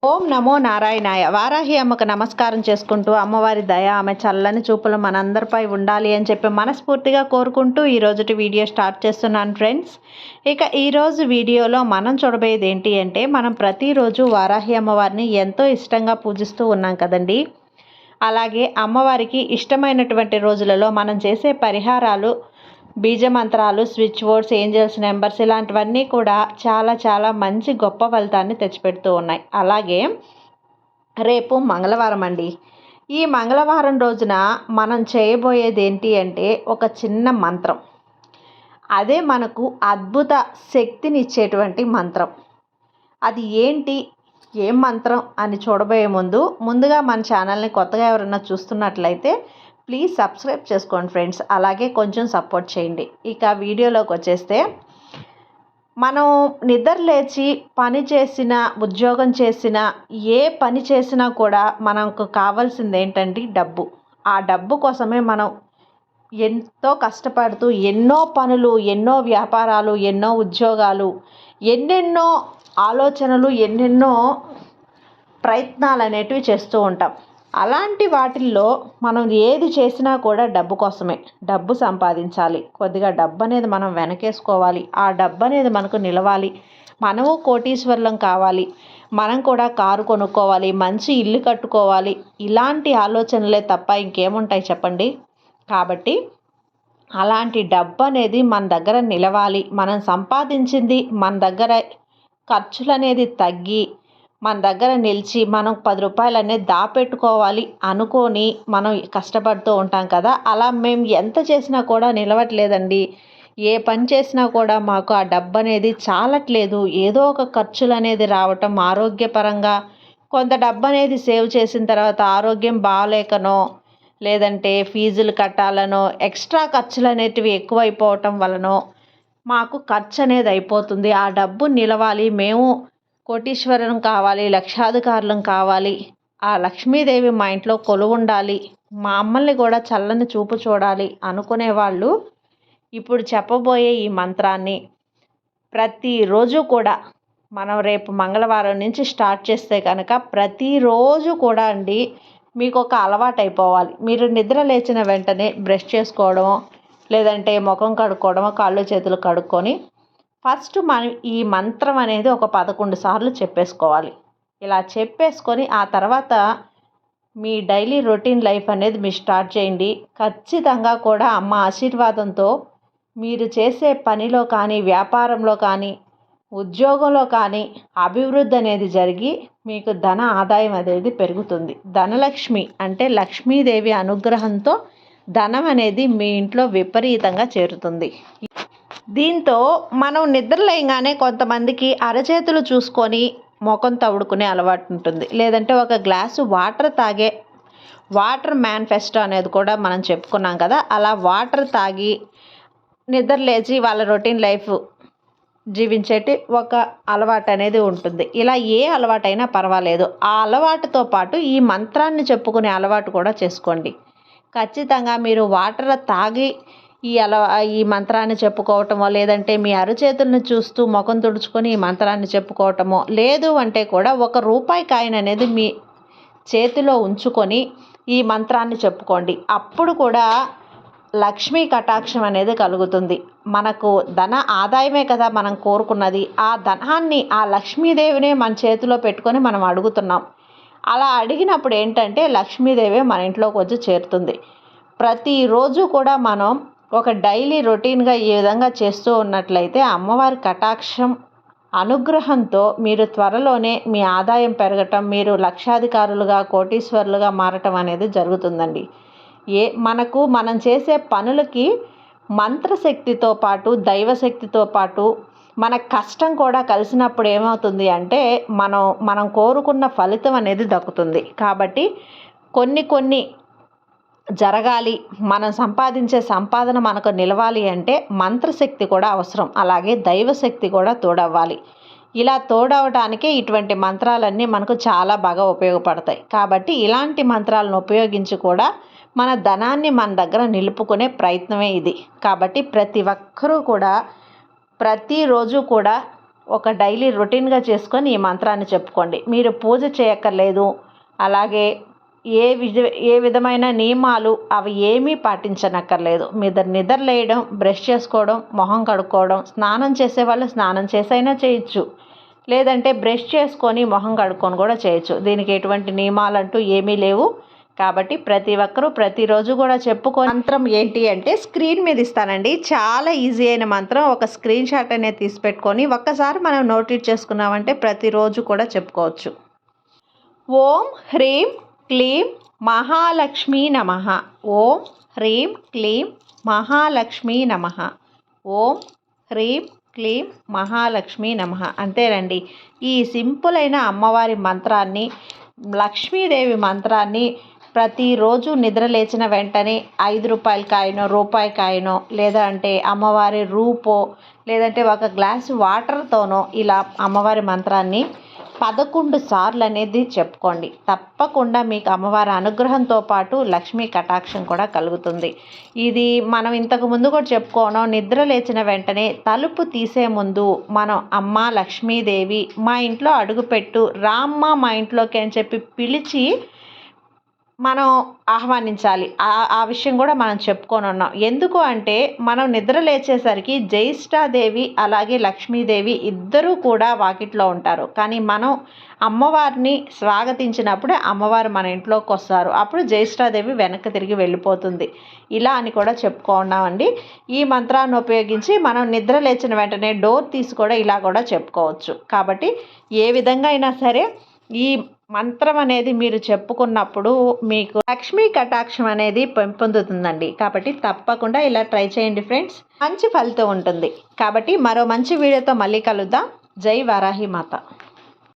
ఓం నమో నారాయణాయ. వారాహి అమ్మకు నమస్కారం చేసుకుంటూ అమ్మవారి దయ ఆమె చల్లని చూపులు మనందరిపై ఉండాలి అని చెప్పి మనస్ఫూర్తిగా కోరుకుంటూ ఈరోజుటి వీడియో స్టార్ట్ చేస్తున్నాను ఫ్రెండ్స్. ఇక ఈరోజు వీడియోలో మనం చూడబోయేది ఏంటి అంటే, మనం ప్రతిరోజు వారాహి అమ్మవారిని ఎంతో ఇష్టంగా పూజిస్తూ ఉన్నాం కదండి. అలాగే అమ్మవారికి ఇష్టమైనటువంటి రోజులలో మనం చేసే పరిహారాలు, బీజమంత్రాలు, స్విచ్ బోర్డ్స్, ఏంజల్స్ నెంబర్స్ ఇలాంటివన్నీ కూడా చాలా చాలా మంచి గొప్ప ఫలితాన్ని తెచ్చిపెడుతూ ఉన్నాయి. అలాగే రేపు మంగళవారం అండి. ఈ మంగళవారం రోజున మనం చేయబోయేది ఏంటి అంటే ఒక చిన్న మంత్రం. అదే మనకు అద్భుత శక్తినిచ్చేటువంటి మంత్రం. అది ఏంటి, ఏం మంత్రం అని చూడబోయే ముందుగా మన ఛానల్ని కొత్తగా ఎవరైనా చూస్తున్నట్లయితే ప్లీజ్ సబ్స్క్రైబ్ చేసుకోండి ఫ్రెండ్స్. అలాగే కొంచెం సపోర్ట్ చేయండి. ఇక వీడియోలోకి వచ్చేస్తే, మనం నిద్ర లేచి పని చేసిన, ఉద్యోగం చేసిన, ఏ పని చేసినా కూడా మనకు కావాల్సింది ఏంటంటే డబ్బు. ఆ డబ్బు కోసమే మనం ఎంతో కష్టపడుతూ ఎన్నో పనులు, ఎన్నో వ్యాపారాలు, ఎన్నో ఉద్యోగాలు, ఎన్నెన్నో ఆలోచనలు, ఎన్నెన్నో ప్రయత్నాలు అనేటివి చేస్తూ ఉంటాం. అలాంటి వాటిల్లో మనం ఏది చేసినా కూడా డబ్బు కోసమే. డబ్బు సంపాదించాలి, కొద్దిగా డబ్బు అనేది మనం వెనకేసుకోవాలి, ఆ డబ్బు అనేది మనకు నిలవాలి, మనము కోటీశ్వరులం కావాలి, మనం కూడా కారు కొనుక్కోవాలి, మంచి ఇల్లు కట్టుకోవాలి. ఇలాంటి ఆలోచనలే తప్ప ఇంకేముంటాయి చెప్పండి. కాబట్టి అలాంటి డబ్బు అనేది మన దగ్గర నిలవాలి. మనం సంపాదించింది మన దగ్గర ఖర్చులు అనేది తగ్గి మన దగ్గర నిలిచి మనం 10 రూపాయలు అనేది దాపెట్టుకోవాలి అనుకొని మనం కష్టపడుతూ ఉంటాం కదా. అలా మేము ఎంత చేసినా కూడా నిలవట్లేదండి. ఏ పని చేసినా కూడా మాకు ఆ డబ్బు అనేది చాలట్లేదు. ఏదో ఒక ఖర్చులు అనేది రావటం, ఆరోగ్యపరంగా కొంత డబ్బు అనేది సేవ్ చేసిన తర్వాత ఆరోగ్యం బాగాలేకనో, లేదంటే ఫీజులు కట్టాలనో, ఎక్స్ట్రా ఖర్చులు అనేటివి ఎక్కువైపోవటం వలనో మాకు ఖర్చు అనేది అయిపోతుంది. ఆ డబ్బు నిలవాలి, మేము కోటీశ్వరం కావాలి, లక్షాధికారులం కావాలి, ఆ లక్ష్మీదేవి మా ఇంట్లో కొలువుండాలి, మా అమ్మల్ని కూడా చల్లని చూపు చూడాలి అనుకునే వాళ్ళు ఇప్పుడు చెప్పబోయే ఈ మంత్రాన్ని ప్రతిరోజు కూడా, మనం రేపు మంగళవారం నుంచి స్టార్ట్ చేస్తే కనుక ప్రతిరోజు కూడా అండి మీకు ఒక అలవాటు అయిపోవాలి. మీరు నిద్ర లేచిన వెంటనే బ్రష్ చేసుకోవడమో, లేదంటే ముఖం కడుక్కోవడమో, కాళ్ళు చేతులు కడుక్కొని ఫస్ట్ మనం ఈ మంత్రం అనేది ఒక 11 సార్లు చెప్పేసుకోవాలి. ఇలా చెప్పేసుకొని ఆ తర్వాత మీ డైలీ రొటీన్ లైఫ్ అనేది మీరు స్టార్ట్ చేయండి. ఖచ్చితంగా కూడా అమ్మ ఆశీర్వాదంతో మీరు చేసే పనిలో కానీ, వ్యాపారంలో కానీ, ఉద్యోగంలో కానీ అభివృద్ధి అనేది జరిగి మీకు ధన ఆదాయం అనేది పెరుగుతుంది. ధనలక్ష్మి అంటే లక్ష్మీదేవి అనుగ్రహంతో ధనం అనేది మీ ఇంట్లో విపరీతంగా చేరుతుంది. దీంతో మనం నిద్రలేయగానే కొంతమందికి అరచేతులు చూసుకొని ముఖం తవ్వుకునే అలవాటు ఉంటుంది. లేదంటే ఒక గ్లాసు వాటర్ తాగే వాటర్ మేనిఫెస్టో అనేది కూడా మనం చెప్పుకున్నాం కదా. అలా వాటర్ తాగి నిద్ర లేచి వాళ్ళ రొటీన్ లైఫ్ జీవించేటి ఒక అలవాటు అనేది ఉంటుంది. ఇలా ఏ అలవాటైనా పర్వాలేదు. ఆ అలవాటుతో పాటు ఈ మంత్రాన్ని చెప్పుకునే అలవాటు కూడా చేసుకోండి. ఖచ్చితంగా మీరు వాటర్ తాగి ఈ మంత్రాన్ని చెప్పుకోవటమో, లేదంటే మీ అరచేతులను చూస్తూ ముఖం తుడుచుకొని ఈ మంత్రాన్ని చెప్పుకోవటమో, లేదు అంటే కూడా ఒక రూపాయి కాయిన్ అనేది మీ చేతిలో ఉంచుకొని ఈ మంత్రాన్ని చెప్పుకోండి. అప్పుడు కూడా లక్ష్మీ కటాక్షం అనేది కలుగుతుంది. మనకు ధన ఆదాయమే కదా మనం కోరుకున్నది. ఆ ధనాన్ని, ఆ లక్ష్మీదేవినే మన చేతిలో పెట్టుకొని మనం అడుగుతున్నాం. అలా అడిగినప్పుడు ఏంటంటే లక్ష్మీదేవి మన ఇంట్లోకి వచ్చి చేరుతుంది. ప్రతిరోజు కూడా మనం ఒక డైలీ రొటీన్గా ఈ విధంగా చేస్తూ ఉన్నట్లయితే అమ్మవారి కటాక్షం అనుగ్రహంతో మీరు త్వరలోనే మీ ఆదాయం పెరగటం, మీరు లక్షాధికారులుగా, కోటీశ్వరులుగా మారటం అనేది జరుగుతుందండి. మనం చేసే పనులకి మంత్రశక్తితో పాటు, దైవశక్తితో పాటు మన కష్టం కూడా కలిసినప్పుడు ఏమవుతుంది అంటే మనం కోరుకున్న ఫలితం అనేది దక్కుతుంది. కాబట్టి కొన్ని జరగాలి, మనం సంపాదించే సంపాదన మనకు నిలవాలి అంటే మంత్రశక్తి కూడా అవసరం. అలాగే దైవశక్తి కూడా తోడవ్వాలి. ఇలా తోడవటానికే ఇటువంటి మంత్రాలన్నీ మనకు చాలా బాగా ఉపయోగపడతాయి. కాబట్టి ఇలాంటి మంత్రాలను ఉపయోగించి కూడా మన ధనాన్ని మన దగ్గర నిలుపుకునే ప్రయత్నమే ఇది. కాబట్టి ప్రతి ఒక్కరూ కూడా ప్రతిరోజు కూడా ఒక డైలీ రొటీన్గా చేసుకొని ఈ మంత్రాన్ని చెప్పుకోండి. మీరు పూజ చేయక్కర్లేదు. అలాగే ఏ విధమైన నియమాలు అవి ఏమీ పాటించనక్కర్లేదు. మీరు నిద్రలేయడం, బ్రష్ చేసుకోవడం, మొహం కడుక్కోవడం, స్నానం చేసేవాళ్ళు స్నానం చేసైనా చేయొచ్చు. లేదంటే బ్రష్ చేసుకొని మొహం కడుక్కొని కూడా చేయొచ్చు. దీనికి ఎటువంటి నియమాలంటూ ఏమీ లేవు. కాబట్టి ప్రతి ఒక్కరూ ప్రతిరోజు కూడా చెప్పుకొని మంత్రం ఏంటి అంటే స్క్రీన్ మీద ఇస్తానండి. చాలా ఈజీ అయిన మంత్రం. ఒక స్క్రీన్ షాట్ అనేది తీసి పెట్టుకొని ఒక్కసారి మనం నోట్ చేసుకున్నామంటే ప్రతిరోజు కూడా చెప్పుకోవచ్చు. ఓం హ్రీం క్లీం మహాలక్ష్మీ నమః. ఓం హ్రీం క్లీం మహాలక్ష్మీ నమః. ఓం హ్రీం క్లీం మహాలక్ష్మీ నమః. అంతేనండి. ఈ సింపుల్ అయిన అమ్మవారి మంత్రాన్ని, లక్ష్మీదేవి మంత్రాన్ని ప్రతిరోజు నిద్ర లేచిన వెంటనే 5 రూపాయల కాయనో, రూపాయి కాయనో, లేదా అంటే అమ్మవారి రూపో, లేదంటే ఒక గ్లాసు వాటర్తోనో ఇలా అమ్మవారి మంత్రాన్ని 11 సార్లు అనేది చెప్పుకోండి. తప్పకుండా మీకు అమ్మవారి అనుగ్రహంతో పాటు లక్ష్మీ కటాక్షం కూడా కలుగుతుంది. ఇది మనం ఇంతకు ముందు కూడా చెప్పుకోను. నిద్ర లేచిన వెంటనే తలుపు తీసే ముందు మనం అమ్మ లక్ష్మీదేవి మా ఇంట్లో అడుగుపెట్టు, రామ్మ మా ఇంట్లోకి అని చెప్పి పిలిచి మనం ఆహ్వానించాలి. ఆ విషయం కూడా మనం చెప్పుకొని ఉన్నాం. ఎందుకు అంటే మనం నిద్ర లేచేసరికి జ్యేష్ఠాదేవి అలాగే లక్ష్మీదేవి ఇద్దరూ కూడా వాకిట్లో ఉంటారు. కానీ మనం అమ్మవారిని స్వాగతించినప్పుడే అమ్మవారు మన ఇంట్లోకి వస్తారు. అప్పుడు జ్యేష్ఠాదేవి వెనక్కి తిరిగి వెళ్ళిపోతుంది. ఇలా అని కూడా చెప్పుకున్నామండి. ఈ మంత్రాన్ని ఉపయోగించి మనం నిద్ర లేచిన వెంటనే డోర్ తీసి కూడా ఇలా కూడా చెప్పుకోవచ్చు. కాబట్టి ఏ విధంగా అయినా సరే ఈ మంత్రం అనేది మీరు చెప్పుకున్నప్పుడు మీకు లక్ష్మీ కటాక్షం అనేది పెంపొందుతుందండి. కాబట్టి తప్పకుండా ఇలా ట్రై చేయండి ఫ్రెండ్స్. మంచి ఫలితం ఉంటుంది. కాబట్టి మరో మంచి వీడియోతో మళ్ళీ కలుద్దాం. జై వారాహి మాత.